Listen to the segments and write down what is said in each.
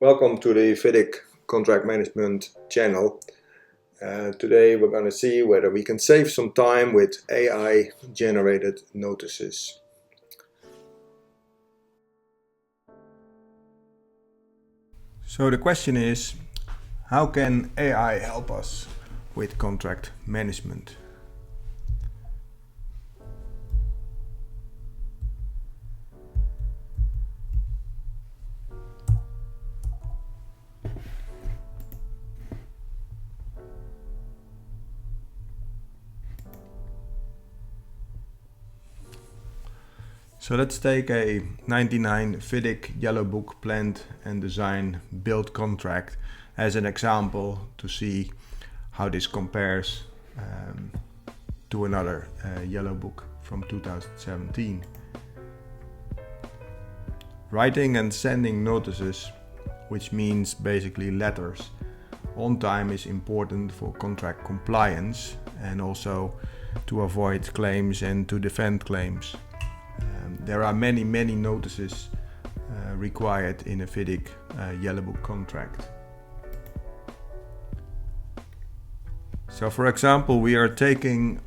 Welcome to the FIDIC Contract Management channel. Today we're going to see whether we can save some time with AI generated notices. So the question is, how can AI help us with contract management? So let's take a 99 FIDIC Yellow Book planned and design build contract as an example to see how this compares to another Yellow Book from 2017. Writing and sending notices, which means basically letters, on time is important for contract compliance and also to avoid claims and to defend claims. There are many notices required in a FIDIC Yellow Book contract. So for example, we are taking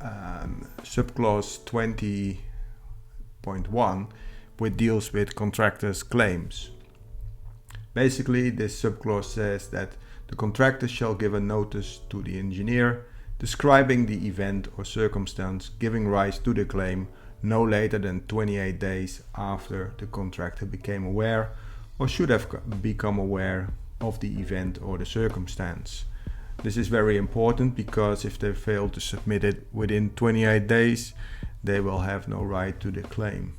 subclause 20.1, which deals with contractors' claims. Basically, this subclause says that the contractor shall give a notice to the engineer describing the event or circumstance giving rise to the claim no later than 28 days after the contractor became aware or should have become aware of the event or the circumstance. This is very important because if they fail to submit it within 28 days, they will have no right to the claim.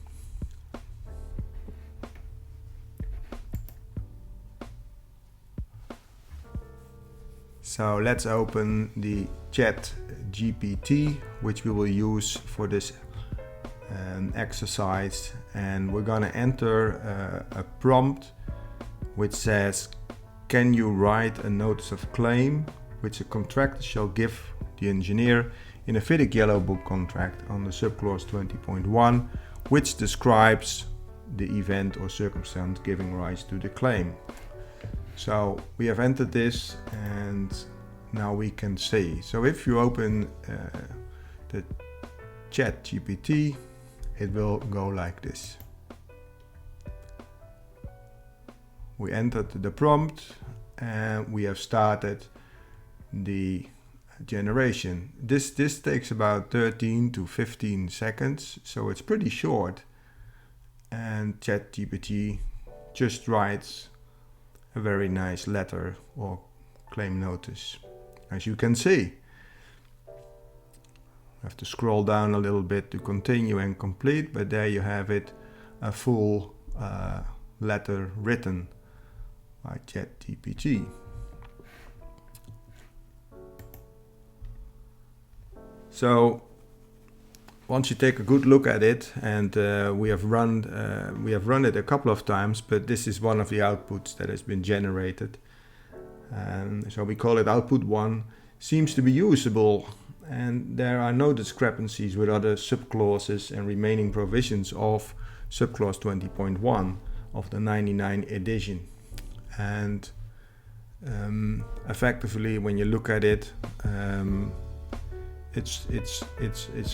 So let's open the ChatGPT, which we will use for this exercise, and we're going to enter a prompt which says, can you write a notice of claim which a contractor shall give the engineer in a FIDIC Yellow Book contract on the subclause 20.1, which describes the event or circumstance giving rise to the claim. So we have entered this and now we can see. So if you open the ChatGPT, it will go like this. We entered the prompt and we have started the generation. This takes about 13 to 15 seconds, so it's pretty short. And ChatGPT just writes a very nice letter or claim notice, as you can see. I have to scroll down a little bit to continue and complete, but there you have it, a full letter written by ChatGPT. So once you take a good look at it, and we have run it a couple of times, but this is one of the outputs that has been generated. So we call it output 1, seems to be usable, and there are no discrepancies with other subclauses and remaining provisions of subclause 20.1 of the 99 edition. And effectively, when you look at it, it's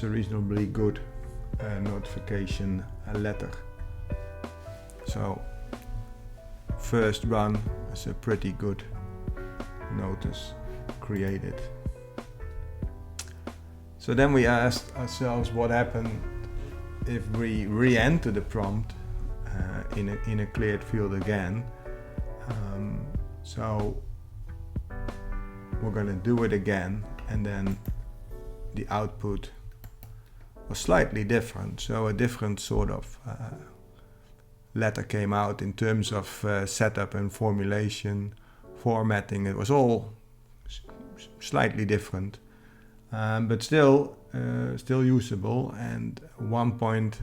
a reasonably good notification letter. So first run is a pretty good notice created. So then we asked ourselves what happened if we re-enter the prompt in a cleared field again. So we're going to do it again, and then the output was slightly different. So a different sort of letter came out in terms of setup and formulation, formatting. It was all slightly different. But still usable. And one point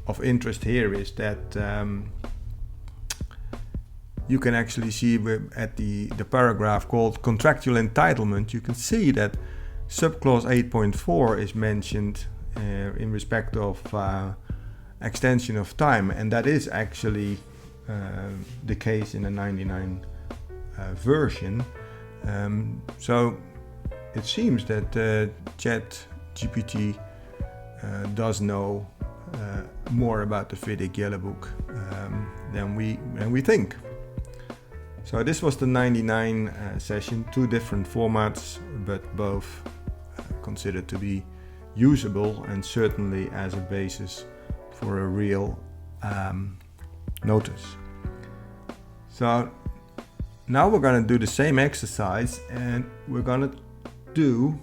of interest here is that you can actually see at the paragraph called contractual entitlement, you can see that subclause 8.4 is mentioned in respect of extension of time, and that is actually the case in the 99 version. So it seems that ChatGPT does know more about the FIDIC Yellow Book than we think. So this was the 99 session, 2 different formats, but both considered to be usable and certainly as a basis for a real notice. So now we're going to do the same exercise, and we're going to do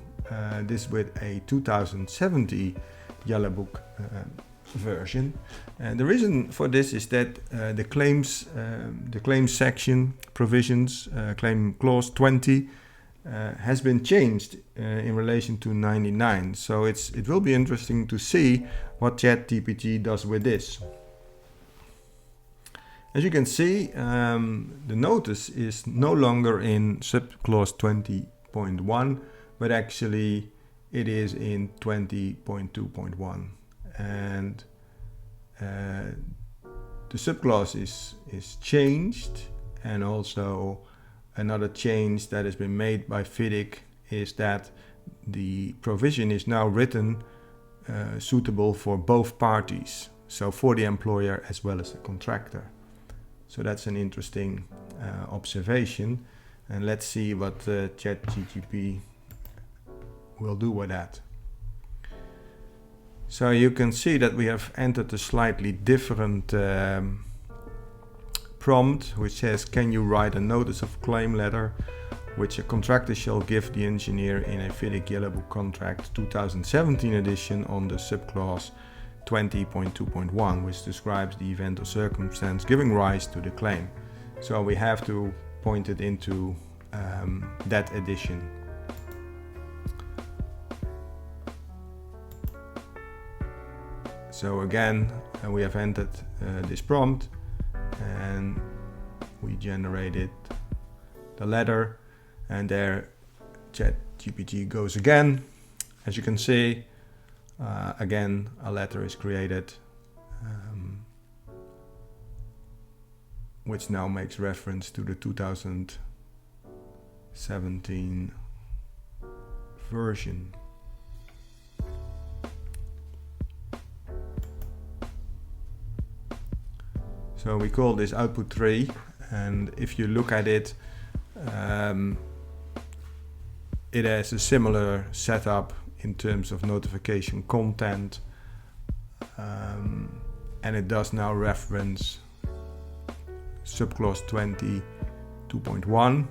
this with a 2070 Yellow Book version. And the reason for this is that the claims section provisions, claim clause 20, has been changed in relation to 99. So it will be interesting to see what ChatGPT does with this. As you can see, the notice is no longer in subclause 20.1, but actually it is in 20.2.1. And the subclause is changed, and also another change that has been made by FIDIC is that the provision is now written suitable for both parties, so for the employer as well as the contractor. So that's an interesting observation, and let's see what ChatGPT will do with that. So you can see that we have entered a slightly different prompt, which says, can you write a notice of claim letter which a contractor shall give the engineer in a FIDIC Yellow Book contract 2017 edition on the subclause 20.2.1, which describes the event or circumstance giving rise to the claim. So we have to point it into that edition. So again, we have entered this prompt, and we generated the letter, and there ChatGPT goes again. As you can see, again a letter is created, which now makes reference to the 2017 version. So we call this output 3, and if you look at it, it has a similar setup in terms of notification content, and it does now reference subclause 20.2.1,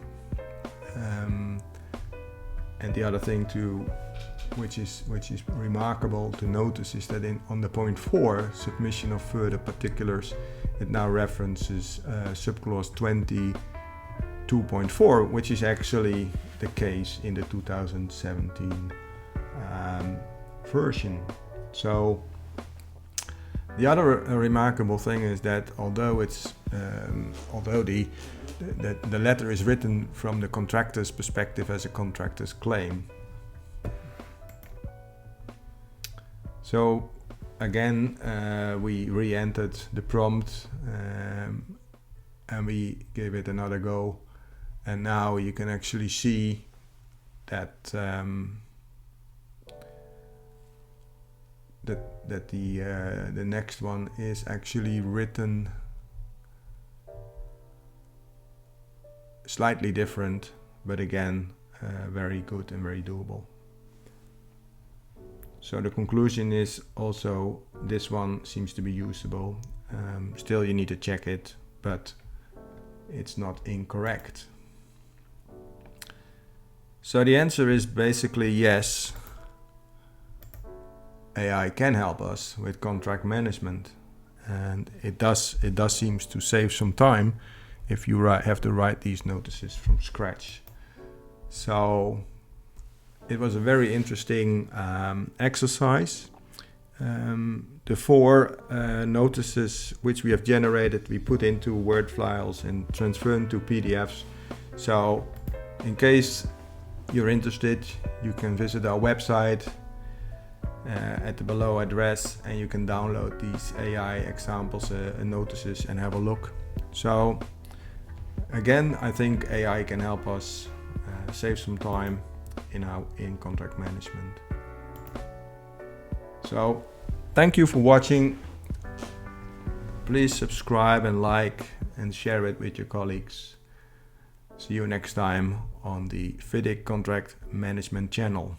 and the other thing which is remarkable to notice is that on the point 4, submission of further particulars, it now references subclause 22.4, which is actually the case in the 2017 version. So the other remarkable thing is that although the letter is written from the contractor's perspective as a contractor's claim. So again, we re-entered the prompt, and we gave it another go, and now you can actually see that the next one is actually written slightly different, but again very good and very doable. So the conclusion is also this one seems to be usable. Still you need to check it, but it's not incorrect. So the answer is basically yes. AI can help us with contract management, and it does seems to save some time if you have to write these notices from scratch. So it was a very interesting exercise. The 4 notices which we have generated, we put into Word files and transferred to PDFs. So in case you're interested, you can visit our website at the below address, and you can download these AI examples and notices and have a look. So again, I think AI can help us save some time in contract management. So thank you for watching. Please subscribe and like and share it with your colleagues. See you next time on the FIDIC Contract Management channel.